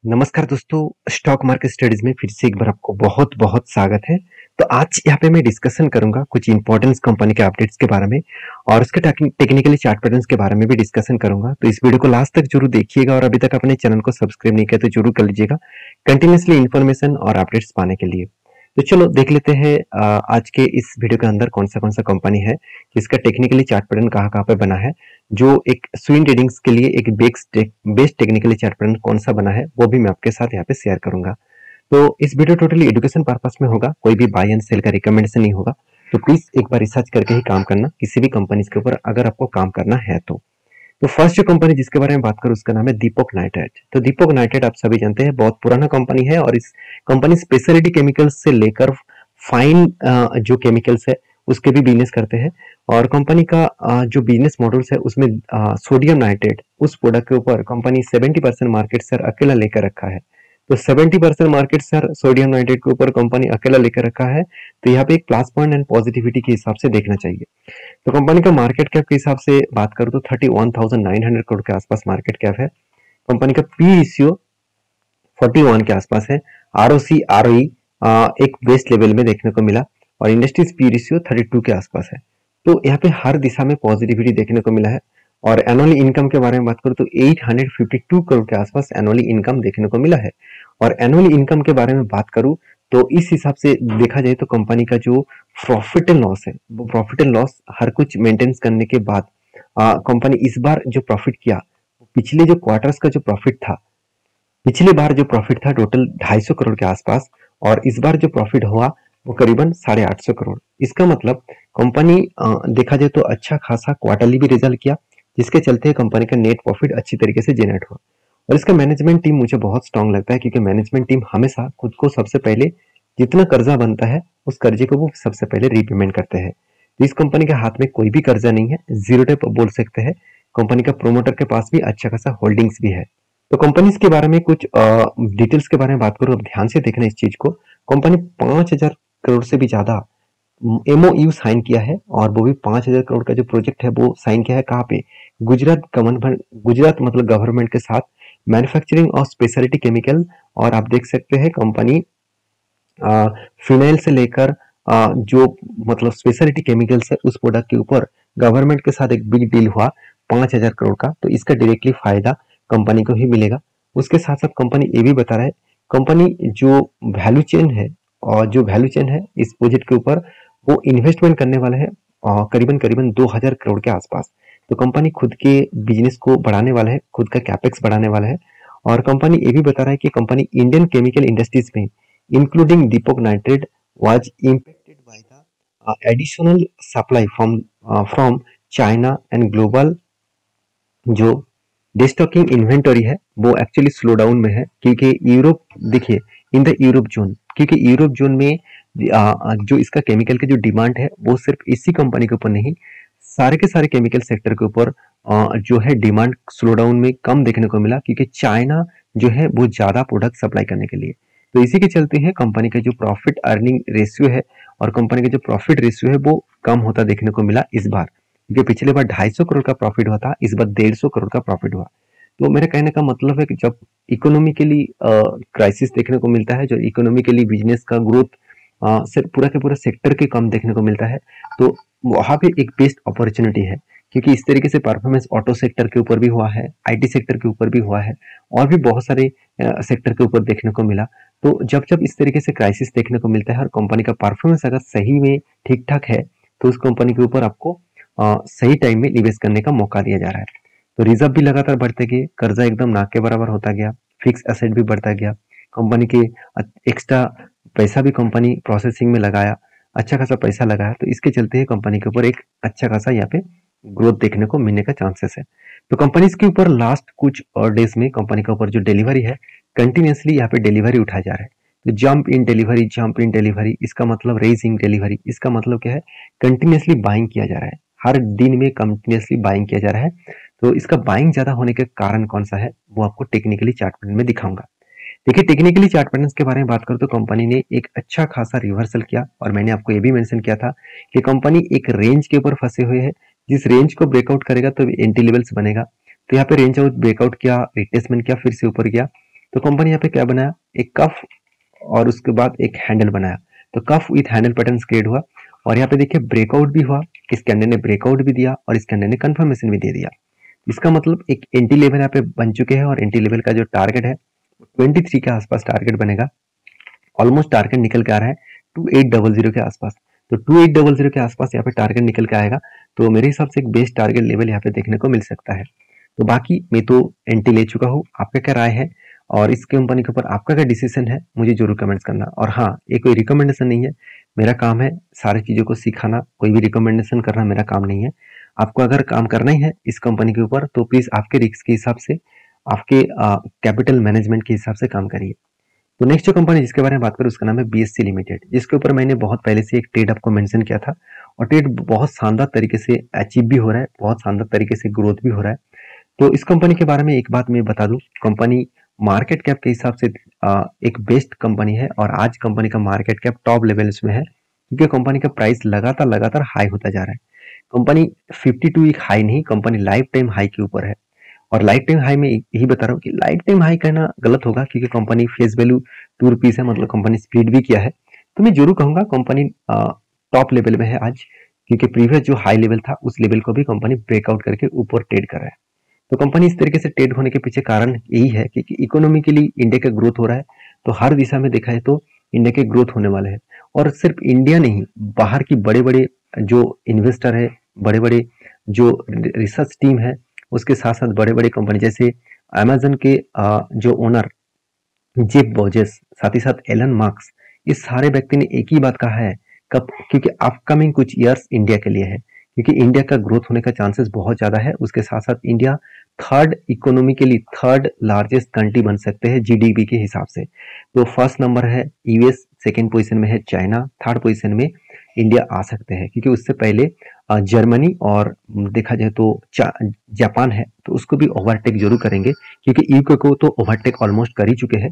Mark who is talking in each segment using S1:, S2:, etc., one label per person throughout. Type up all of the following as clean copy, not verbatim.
S1: नमस्कार दोस्तों, stock market studies में फिर से एक बार आपको बहुत बहुत स्वागत है। तो आज यहाँ पे मैं डिस्कशन करूंगा कुछ इंपॉर्टेंट कंपनी के अपडेट्स के बारे में और उसके टेक्निकली चार्ट पैटर्न्स के बारे में भी डिस्कशन करूंगा। तो इस वीडियो को लास्ट तक जरूर देखिएगा और अभी तक अपने चैनल को सब्सक्राइब नहीं किया तो जरूर कर लीजिएगा कंटिन्यूसली इन्फॉर्मेशन और अपडेट्स पाने के लिए। तो चलो देख लेते हैं आज के इस वीडियो के अंदर कौन सा कंपनी है जिसका टेक्निकली चार्ट पैटर्न कहाँ पे बना है, जो एक स्विंग ट्रेडिंग्स के लिए एक बेस्ट टेक्निकली चार्ट पैटर्न कौन सा बना है वो भी मैं आपके साथ यहाँ पे शेयर करूंगा। तो इस वीडियो टोटली एजुकेशन पर्पस में होगा, कोई भी बाय एंड सेल का रिकमेंडेशन नहीं होगा। तो प्लीज एक बार रिसर्च करके ही काम करना किसी भी कंपनी के ऊपर अगर आपको काम करना है तो फर्स्ट जो कंपनी जिसके बारे में बात करूं उसका नाम है दीपक नाइट्रेट। तो दीपक नाइट्रेट आप सभी जानते हैं बहुत पुराना कंपनी है और इस कंपनी स्पेशलिटी केमिकल्स से लेकर फाइन जो केमिकल्स है उसके भी बिजनेस करते हैं। और कंपनी का जो बिजनेस मॉडल्स है उसमें सोडियम नाइट्रेट उस प्रोडक्ट के ऊपर कंपनी 70% मार्केट शेयर अकेला लेकर रखा है। तो 70% मार्केट शेयर सोडियम नाइट्रेट के ऊपर कंपनी अकेला लेकर रखा है। तो यहाँ पे एक प्लस पॉइंट एंड पॉजिटिविटी के हिसाब से देखना चाहिए। तो कंपनी का मार्केट कैप के हिसाब से बात करूं तो 31,900 करोड़ के आसपास मार्केट कैप है। कंपनी का पी रेशियो 41 के आसपास है। आरओसी आरओई एक बेस्ट लेवल में देखने को मिला और इंडस्ट्रीज पी रेशियो 32 के आसपास है। तो यहाँ पे हर दिशा में पॉजिटिविटी देखने को मिला है। और एनुअली इनकम के बारे में बात करूं तो 852 करोड़ के आसपास एनुअली इनकम देखने को मिला है। और एनुअली इनकम के बारे में बात करूं तो इस हिसाब से देखा जाए तो कंपनी का जो प्रॉफिट एंड लॉस है वो प्रॉफिट एंड लॉस हर कुछ मेंटेन करने के बाद कंपनी इस बार जो प्रॉफिट किया पिछले जो क्वार्टर्स का जो प्रॉफिट था, पिछली बार जो प्रॉफिट था टोटल 250 करोड़ के आसपास और इस बार जो प्रॉफिट हुआ वो करीबन 850 करोड़। इसका मतलब कंपनी देखा जाए तो अच्छा खासा क्वार्टरली भी रिजल्ट किया जिसके चलते कंपनी का नेट प्रॉफिट अच्छी तरीके से जनरेट हुआ। और इसका मैनेजमेंट टीम मुझे बहुत स्ट्रांग लगता है क्योंकि मैनेजमेंट टीम हमेशा खुद को सबसे पहले जितना कर्जा बनता है उस कर्जे को वो सबसे पहले रीपेमेंट करते हैं। तो इस कंपनी के हाथ में कोई भी कर्जा नहीं है, जीरो टाइप बोल सकते हैं। कंपनी का प्रोमोटर के पास भी अच्छा खासा होल्डिंग्स भी है। तो कंपनीज के बारे में कुछ डिटेल्स के बारे में बात करूं, अब ध्यान से देखना इस चीज को। कंपनी 5,000 करोड़ से भी ज्यादा एमओयू साइन किया है और वो भी 5,000 करोड़ का जो प्रोजेक्ट है वो साइन किया है कहाँ पे, गुजरात मतलब गवर्नमेंट के साथ मैन्युफैक्चरिंग और स्पेशलिटी केमिकल। और आप देख सकते हैं कंपनी फिनाइल से लेकर जो मतलब स्पेशलिटी केमिकल्स है उस प्रोडक्ट के ऊपर गवर्नमेंट के साथ एक बिग डील हुआ 5,000 करोड़ का। तो इसका डायरेक्टली फायदा कंपनी को ही मिलेगा। उसके साथ साथ कंपनी ये भी बता रहा है कंपनी जो वैल्यू चेन है और जो वैल्यू चेन है इस प्रोजेक्ट के ऊपर वो इन्वेस्टमेंट करने वाला है करीबन 2,000 करोड़ के आसपास। तो कंपनी खुद के बिजनेस को बढ़ाने वाला है, खुद का कैपेक्स बढ़ाने वाला है। और कंपनी ये भी बता रहा है कि कंपनी इंडियन केमिकल इंडस्ट्रीज में including Deepak Nitrate was impacted by the additional supply from China and global जो डिस्टॉकिंग इन्वेंटरी है वो एक्चुअली स्लो डाउन में है क्योंकि यूरोप देखिए इन द यूरोप जोन, क्योंकि यूरोप जोन में जो इसका केमिकल की जो डिमांड है वो सिर्फ इसी कंपनी के ऊपर नहीं, सारे के सारे केमिकल सेक्टर के ऊपर जो है डिमांड स्लो डाउन में कम देखने को मिला क्योंकि चाइना जो है वो ज्यादा प्रोडक्ट सप्लाई करने के लिए। तो इसी के चलते है कंपनी का जो प्रॉफिट अर्निंग रेशियो है और कंपनी का जो प्रॉफिट रेशियो है वो कम होता देखने को मिला इस बार, क्योंकि पिछले बार 250 करोड़ का प्रॉफिट हुआ था, इस बार 150 करोड़ का प्रॉफिट हुआ। तो मेरे कहने का मतलब है कि जब इकोनॉमिकली क्राइसिस देखने को मिलता है, जो इकोनॉमिकली बिजनेस का ग्रोथ सिर्फ पूरा के पूरा सेक्टर के कम देखने को मिलता है, तो वहां पे एक बेस्ट अपॉर्चुनिटी है क्योंकि इस तरीके से परफॉर्मेंस ऑटो सेक्टर के ऊपर भी हुआ है, आईटी सेक्टर के ऊपर भी हुआ है और भी बहुत सारे सेक्टर के ऊपर देखने को मिला। तो जब जब इस तरीके से क्राइसिस देखने को मिलता है और कंपनी का परफॉर्मेंस अगर सही में ठीक ठाक है तो उस कंपनी के ऊपर आपको सही टाइम में निवेश करने का मौका दिया जा रहा है। तो रिजर्व भी लगातार बढ़ते गए, कर्जा एकदम नाक के बराबर होता गया, फिक्स एसेट भी बढ़ता गया, कंपनी के एक्स्ट्रा पैसा भी कंपनी प्रोसेसिंग में लगाया, अच्छा खासा पैसा लगाया। तो इसके चलते ही कंपनी के ऊपर एक अच्छा खासा यहाँ पे ग्रोथ देखने को मिलने का चांसेस है। तो कंपनीज के ऊपर लास्ट कुछ और डेज में कंपनी के ऊपर जो डिलीवरी है कंटिन्यूसली यहाँ पे डिलीवरी उठाया जा रहा है। तो जंप इन डिलीवरी इसका मतलब रेजिंग डिलीवरी, इसका मतलब क्या है, कंटिन्यूसली बाइंग किया जा रहा है, हर दिन में कंटिन्यूसली बाइंग किया जा रहा है। तो इसका बाइंग ज्यादा होने के कारण कौन सा है वो आपको टेक्निकली चार्ट पैटर्न में दिखाऊंगा। देखिए टेक्निकली चार्ट पैटर्न्स के बारे में बात करूं तो कंपनी ने एक अच्छा खासा रिवर्सल किया और मैंने आपको ये भी मेंशन किया था कि कंपनी एक रेंज के ऊपर फंसे हुए है, जिस रेंज को ब्रेकआउट करेगा तो एंटी लेवल्स बनेगा। तो यहाँ पे रेंज आउट ब्रेकआउट किया, रिट्रेसमेंट किया, फिर से ऊपर गया। तो कंपनी यहाँ पे क्या बनाया, एक कफ और उसके बाद एक हैंडल बनाया। तो cough with handle pattern create हुआ और यहाँ पे देखिए ब्रेकआउट भी हुआ, इस कैंडल ने ब्रेकआउट भी दिया और इस कैंडल ने कंफर्मेशन भी दे दिया। इसका मतलब एक एंटी लेवल यहाँ पे बन चुके हैं और एंटी लेवल का जो टारगेट है 23 के आसपास टारगेट बनेगा। ऑलमोस्ट टारगेट निकल के आ रहा है 2800 के आसपास। तो 2800 के आसपास यहाँ पे टारगेट निकल के आएगा, तो मेरे हिसाब से एक बेस्ट टारगेट लेवल यहाँ पे देखने को मिल सकता है। तो बाकी मैं तो एंटी ले चुका हूँ, आपका क्या राय है और इस कंपनी के ऊपर आपका क्या डिसीजन है मुझे जरूर कमेंट्स करना। और हाँ, ये कोई रिकमेंडेशन नहीं है, मेरा काम है सारी चीज़ों को सिखाना, कोई भी रिकमेंडेशन करना मेरा काम नहीं है। आपको अगर काम करना ही है इस कंपनी के ऊपर तो प्लीज़ आपके रिस्क के हिसाब से, आपके कैपिटल मैनेजमेंट के हिसाब से काम करिए। तो नेक्स्ट जो कंपनी जिसके बारे में बात करूँ उसका नाम है बीएससी लिमिटेड, जिसके ऊपर मैंने बहुत पहले से एक ट्रेड आपको मेंशन किया था और ट्रेड बहुत शानदार तरीके से अचीव भी हो रहा है, बहुत शानदार तरीके से ग्रोथ भी हो रहा है। तो इस कंपनी के बारे में एक बात मैं बता दूं, कंपनी मार्केट कैप के हिसाब से एक बेस्ट कंपनी है और आज कंपनी का मार्केट कैप टॉप लेवल्स में है क्योंकि कंपनी का प्राइस लगातार हाई होता जा रहा है। कंपनी 52 एक हाई नहीं, कंपनी लाइफ टाइम हाई के ऊपर है। और लाइफ टाइम हाई में यही बता रहा हूँ कि लाइफ टाइम हाई कहना गलत होगा क्योंकि कंपनी फेस वैल्यू 2 रुपीज है, मतलब कंपनी स्प्लिट भी किया है। तो मैं जरूर कहूंगा कंपनी टॉप लेवल में है आज, क्योंकि प्रीवियस जो हाई लेवल था उस लेवल को भी कंपनी ब्रेकआउट करके ऊपर ट्रेड कर रहा है। तो कंपनी इस तरीके से ट्रेड होने के पीछे कारण यही है कि इकोनॉमिकली इंडिया का ग्रोथ हो रहा है, तो हर दिशा में देखा है तो इंडिया के ग्रोथ होने वाले हैं। और सिर्फ इंडिया नहीं, बाहर की बड़े बड़े जो इन्वेस्टर है, बड़े बड़े जो रिसर्च टीम है, उसके साथ साथ बड़े बड़े कंपनी जैसे अमेजन के जो ओनर जेफ बोजेस, साथ ही साथ एलन मार्क्स, इस सारे व्यक्ति ने एक ही बात कहा है कब, क्योंकि अपकमिंग कुछ ईयर्स इंडिया के लिए है, क्योंकि इंडिया का ग्रोथ होने का चांसेस बहुत ज्यादा है। उसके साथ साथ India third economically third largest country बन सकते हैं जीडीपी के हिसाब से। तो फर्स्ट नंबर है यूएस, सेकेंड पोजीशन में है चाइना, थर्ड पोजीशन में इंडिया आ सकते हैं, क्योंकि उससे पहले जर्मनी और देखा जाए तो जापान है, तो उसको भी ओवरटेक जरूर करेंगे क्योंकि यूके को तो ओवरटेक ऑलमोस्ट कर ही चुके हैं।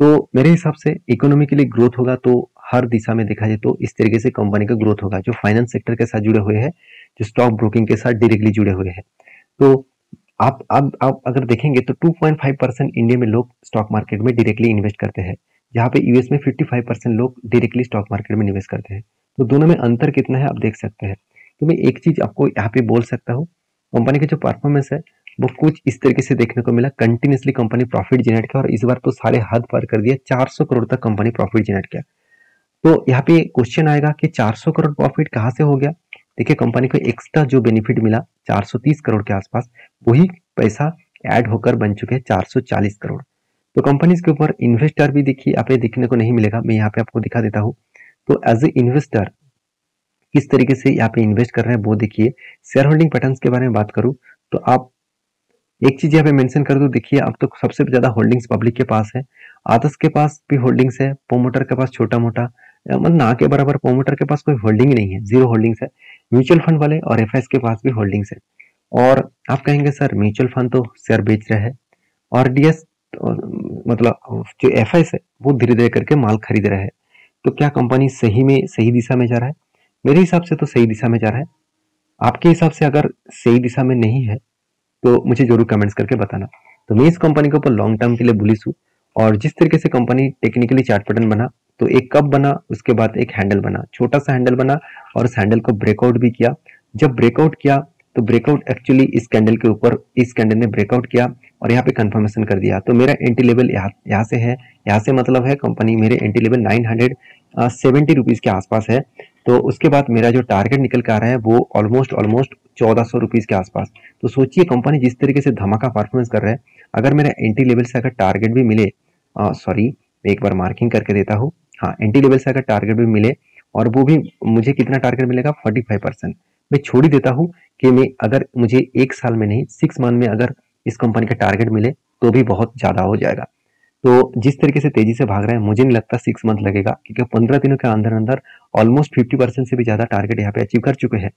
S1: तो मेरे हिसाब से इकोनॉमिकली ग्रोथ होगा तो हर दिशा में देखा जाए तो इस तरीके से कंपनी का ग्रोथ होगा, जो फाइनेंस सेक्टर के साथ जुड़े हुए हैं, जो स्टॉक ब्रोकिंग के साथ डायरेक्टली जुड़े हुए हैं। तो आप अगर देखेंगे तो 2.5% इंडिया में लोग स्टॉक मार्केट में डायरेक्टली इन्वेस्ट करते हैं, जहाँ पे यूएस में 55% लोग डायरेक्टली स्टॉक मार्केट में निवेश करते हैं। तो दोनों में अंतर कितना है आप देख सकते हैं। तो मैं एक चीज आपको यहाँ पे बोल सकता हूँ, कंपनी का जो परफॉर्मेंस है वो कुछ इस तरीके से देखने को मिला, कंटिन्यूसली कंपनी प्रॉफिट जनरेट किया और इस बार तो सारे हद पार कर दिया, 400 करोड़ तक कंपनी प्रॉफिट जनरेट किया। तो यहाँ पे क्वेश्चन आएगा कि 400 करोड़ प्रॉफिट कहाँ से हो गया। देखिए कंपनी को एक्स्ट्रा जो बेनिफिट मिला 430 करोड़ के आसपास, वही पैसा ऐड होकर बन चुके हैं 440 करोड़। तो कंपनी के ऊपर इन्वेस्टर भी देखिए यहाँ पे देखने को नहीं मिलेगा, मैं यहाँ पे आपको दिखा देता हूँ। तो एज ए इन्वेस्टर किस तरीके से यहाँ पे इन्वेस्ट कर रहे हैं वो देखिए। शेयर होल्डिंग पैटर्न्स के बारे में बात करूँ तो आप एक चीज यहाँ पे मेंशन कर दो, देखिए अब तो सबसे ज्यादा होल्डिंग्स पब्लिक के पास है, आदर्श के पास भी होल्डिंग्स है, प्रोमोटर के पास छोटा मोटा मतलब ना के बराबर, प्रोमोटर के पास कोई होल्डिंग ही नहीं है, जीरो होल्डिंग्स है। म्यूचुअल फंड वाले और एफआईएस के पास भी होल्डिंग्स है। और आप कहेंगे सर म्यूचुअल फंड तो शेयर बेच रहे हैं और डीएस मतलब जो एफआईएस है वो धीरे धीरे करके माल खरीद रहे हैं, तो क्या कंपनी सही में सही दिशा में जा रहा है? मेरे हिसाब से तो सही दिशा में जा रहा है। आपके हिसाब से अगर सही दिशा में नहीं है तो मुझे जरूर कमेंट्स करके बताना। तो मैं इस कंपनी के ऊपर लॉन्ग टर्म के लिए बुलिश हूँ और जिस तरीके से कंपनी टेक्निकली चार्ट पैटर्न बना, तो एक कप बना, उसके बाद एक हैंडल बना, छोटा सा हैंडल बना और उस हैंडल को ब्रेकआउट भी किया। जब ब्रेकआउट किया तो ब्रेकआउट एक्चुअली इस कैंडल के ऊपर, इस कैंडल ने ब्रेकआउट किया और यहाँ पे कंफर्मेशन कर दिया। तो मेरा एंटी लेवल यहाँ से है, यहाँ से मतलब है कंपनी मेरे एंटी लेवल 970 रुपीज के आसपास है। तो उसके बाद मेरा जो टारगेट निकल के आ रहा है वो ऑलमोस्ट 1400 रुपीज के आसपास। तो सोचिए कंपनी जिस तरीके से धमाका परफॉर्मेंस कर रहा है, अगर मेरा एंटी लेवल से अगर टारगेट भी मिले, सॉरी मैं एक बार मार्किंग करके देता हूँ, हाँ एंटी लेवल से अगर टारगेट भी मिले और वो भी मुझे कितना टारगेट मिलेगा 45%, मैं छोड़ ही देता हूँ कि मैं अगर मुझे एक साल में नहीं 6 मंथ में अगर इस कंपनी का टारगेट मिले तो भी बहुत ज्यादा हो जाएगा। तो जिस तरीके से तेजी से भाग रहा है मुझे नहीं लगता 6 मंथ लगेगा, क्योंकि 15 दिनों के अंदर अंदर ऑलमोस्ट 50% से भी ज्यादा टारगेट यहाँ पे अचीव कर चुके हैं।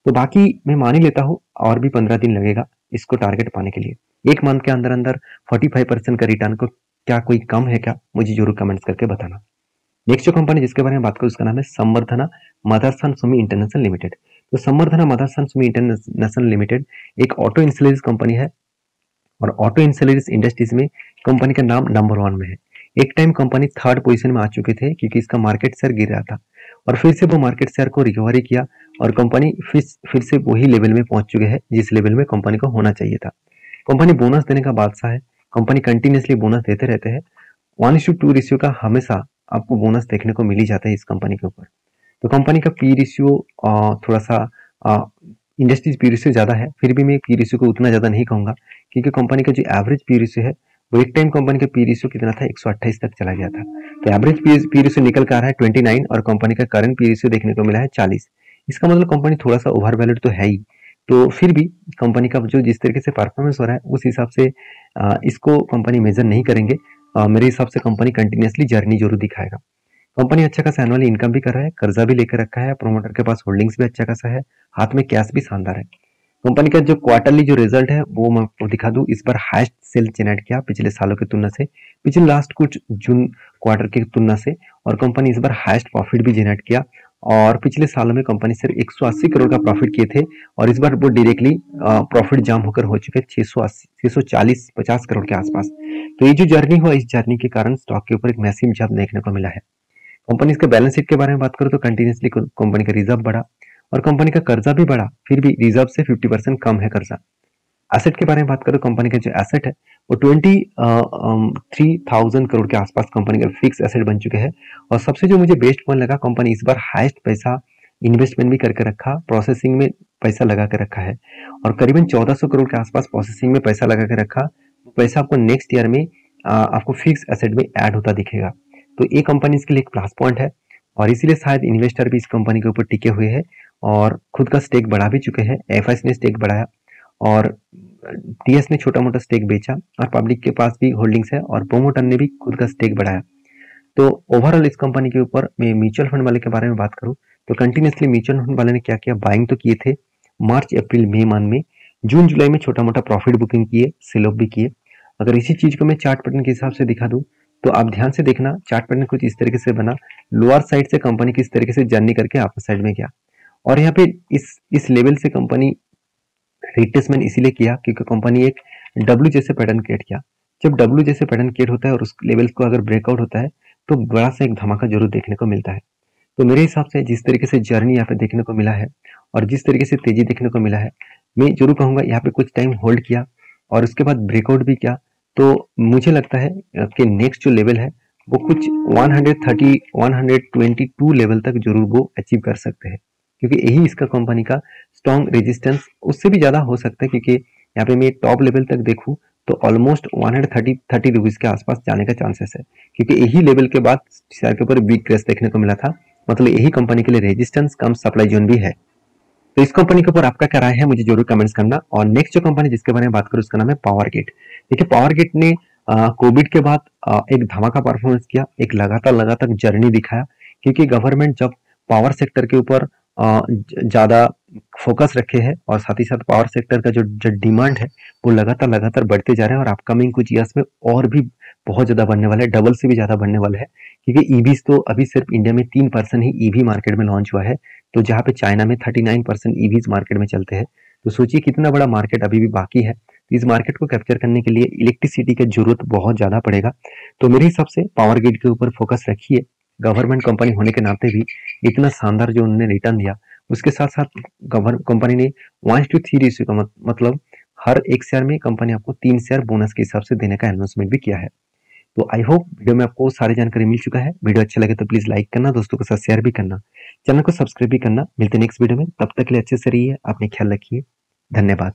S1: तो बाकी मैं मान ही लेता हूँ और भी 15 दिन लगेगा इसको टारगेट पाने के लिए। एक मंथ के अंदर अंदर 45% का रिटर्न को क्या कोई कम है क्या, मुझे जरूर कमेंट्स करके बताना। नेक्स्ट जो कंपनी जिसके बारे में बात करूँ उसका नाम है संवर्धना मदरसन सुमी इंटरनेशनल लिमिटेड। तो संवर्धना मदरसन सुमी इंटरनेशनल लिमिटेड एक ऑटो इंश्योरेंस कंपनी है और ऑटो इंसुलेटर्स इंडस्ट्रीज में कंपनी का नाम नंबर 1 में है। एक टाइम कंपनी 3rd पोजीशन में आ चुके थे क्योंकि इसका मार्केट शेयर गिर रहा था और फिर से वो मार्केट शेयर को रिकवरी किया और कंपनी फिर से वही लेवल में पहुंच चुके हैं जिस लेवल में कंपनी को होना चाहिए था। कंपनी बोनस देने का बादशाह है। कंपनी कंटिन्यूसली बोनस देते रहते हैं। 1:2 रेशियो का हमेशा आपको बोनस देखने को मिल ही जाता है इस कंपनी के ऊपर। तो कंपनी का पी रेशियो थोड़ा सा इंडस्ट्रीज पी रेशियो ज़्यादा है, फिर भी मैं पी रेशियो को उतना ज़्यादा नहीं कहूँगा क्योंकि कंपनी का जो एवरेज पी रेशियो है वो एक टाइम कंपनी का पी रेशियो कितना था 128 तक चला गया था। तो एवरेज पी रेशियो निकल कर आ रहा है 29 और कंपनी का करंट पी रेशियो देखने को मिला है 40। इसका मतलब कंपनी थोड़ा सा ओवर वैल्यूड तो है ही। तो फिर भी कंपनी का जो जिस तरीके से परफॉर्मेंस हो रहा है उस हिसाब से इसको कंपनी मेजर नहीं करेंगे। मेरे हिसाब से कंपनी कंटिन्यूसली जर्नी जरूर दिखाएगा। कंपनी अच्छा खासा एनुअली इनकम भी कर रहा है, कर्जा भी लेकर रखा है, प्रोमोटर के पास होल्डिंग्स भी अच्छा खासा है, हाथ में कैश भी शानदार है। कंपनी का जो क्वार्टरली जो रिजल्ट है वो मैं आपको दिखा दूं। इस बार हाईएस्ट सेल जनरेट किया पिछले सालों की तुलना से, पिछले लास्ट कुछ जून क्वार्टर की तुलना से, और कंपनी इस बार हाईएस्ट प्रॉफिट भी जनरेट किया। और पिछले सालों में कंपनी सिर्फ 180 करोड़ का प्रॉफिट किए थे और इस बार वो डायरेक्टली प्रॉफिट जाम होकर हो चुके 640-50 करोड़ के आसपास। तो ये जो जर्नी हुआ, इस जर्नी के कारण स्टॉक के ऊपर एक मैसिव जंप देखने को मिला है। कंपनी के बैलेंस शीट के बारे में बात करो तो कंटिन्यूसली कंपनी का रिजर्व बढ़ा और कंपनी का कर्जा भी बढ़ा, फिर भी रिजर्व से 50% कम है कर्जा। एसेट के बारे में बात करो, कंपनी का जो एसेट है वो 23,000 करोड़ के आसपास कंपनी का फिक्स एसेट बन चुके हैं। और सबसे जो मुझे बेस्ट पॉइंट लगा, कंपनी इस बार हाईएस्ट पैसा इन्वेस्टमेंट भी करके रखा, प्रोसेसिंग में पैसा लगा के रखा है और करीबन 1400 करोड़ के आसपास प्रोसेसिंग में पैसा लगा के रखा। वो पैसा आपको नेक्स्ट ईयर में आपको फिक्स एसेट में ऐड होता दिखेगा। तो ये कंपनी इसके लिए एक प्लस पॉइंट है और इसीलिए शायद इन्वेस्टर भी इस कंपनी के ऊपर टिके हुए हैं और खुद का स्टेक बढ़ा भी चुके हैं। एफआईएस ने स्टेक बढ़ाया और टीएस ने छोटा मोटा स्टेक बेचा और पब्लिक के पास भी होल्डिंग्स है और प्रोमोटर ने भी खुद का स्टेक बढ़ाया। तो ओवरऑल इस कंपनी के ऊपर मैं म्यूचुअल फंड वाले के बारे में बात करूं तो कंटिन्यूसली म्यूचुअल फंड वाले ने क्या किया, बाइंग तो किए थे मार्च अप्रैल मई मंथ में, जून जुलाई में छोटा मोटा प्रॉफिट बुकिंग किए, सेल ऑफ भी किए। अगर इसी चीज को मैं चार्ट पैटर्न के हिसाब से दिखा दूं तो आप ध्यान से देखना, चार्ट पैटर्न कुछ इस तरीके से बना, लोअर साइड से कंपनी किस तरीके से जर्नी करके अपर साइड में गया और यहाँ पे इस लेवल से कंपनी रिट्रेसमेंट इसीलिए किया क्योंकि कंपनी एक डब्ल्यू जैसे पैटर्न क्रिएट किया। जब डब्ल्यू जैसे पैटर्न क्रिएट होता है और उस लेवल्स को अगर ब्रेकआउट होता है तो बड़ा सा एक धमाका जरूर देखने को मिलता है। तो मेरे हिसाब से जिस तरीके से जर्नी यहाँ पे देखने को मिला है और जिस तरीके से तेजी देखने को मिला है, मैं जरूर कहूंगा यहाँ पे कुछ टाइम होल्ड किया और उसके बाद ब्रेकआउट भी किया। तो मुझे लगता है कि नेक्स्ट जो लेवल है वो कुछ 122 लेवल तक जरूर वो अचीव कर सकते हैं क्योंकि यही इसका कंपनी का स्ट्रॉन्ग रेजिस्टेंस, उससे भी ज्यादा हो सकता है क्योंकि यहाँ पे मैं टॉप लेवल तक देखूं तो ऑलमोस्ट 130 रुपीज के आसपास जाने का चांसेस है क्योंकि यही लेवल के बाद शेयर के ऊपर बिग क्रैश देखने को मिला था। मतलब यही कंपनी के लिए रेजिस्टेंस कम सप्लाई जोन भी है। तो इस कंपनी के ऊपर आपका क्या राय है मुझे जरूर कमेंट्स करना। और नेक्स्ट जो कंपनी जिसके बारे में बात करूं उसका नाम है पावर ग्रिड। देखिए पावर ग्रिड ने कोविड के बाद एक धमाका परफॉर्मेंस किया, एक लगातार जर्नी दिखाया क्योंकि गवर्नमेंट जब पावर सेक्टर के ऊपर ज्यादा फोकस रखे है और साथ ही साथ पावर सेक्टर का जो डिमांड है वो लगातार बढ़ते जा रहे हैं और अपकमिंग कुछ ईयर्स में और भी बहुत ज्यादा बढ़ने वाला है, डबल से भी ज्यादा बढ़ने वाला है क्योंकि ईवीज तो अभी सिर्फ इंडिया में 3% ही ईवी मार्केट में लॉन्च हुआ है, तो जहाँ पे चाइना में 39% ईवीज मार्केट में चलते हैं। तो सोचिए कितना बड़ा मार्केट अभी भी बाकी है। इस मार्केट को कैप्चर करने के लिए इलेक्ट्रिसिटी की जरूरत बहुत ज्यादा पड़ेगा। तो मेरे हिसाब से पावर ग्रिड के ऊपर फोकस रखिए। गवर्नमेंट कंपनी होने के नाते भी इतना शानदार जो उन्होंने रिटर्न दिया, उसके साथ साथ कंपनी ने 1:3 रेशियो का मतलब हर एक शेयर में कंपनी आपको 3 शेयर बोनस के हिसाब से देने का अनाउंसमेंट भी किया है। तो आई होप वीडियो में आपको सारी जानकारी मिल चुका है। वीडियो अच्छा लगे तो प्लीज लाइक करना, दोस्तों के साथ शेयर भी करना, चैनल को सब्सक्राइब भी करना। मिलते हैं नेक्स्ट वीडियो में, तब तक के लिए अच्छे से रहिए, अपने ख्याल रखिए, धन्यवाद।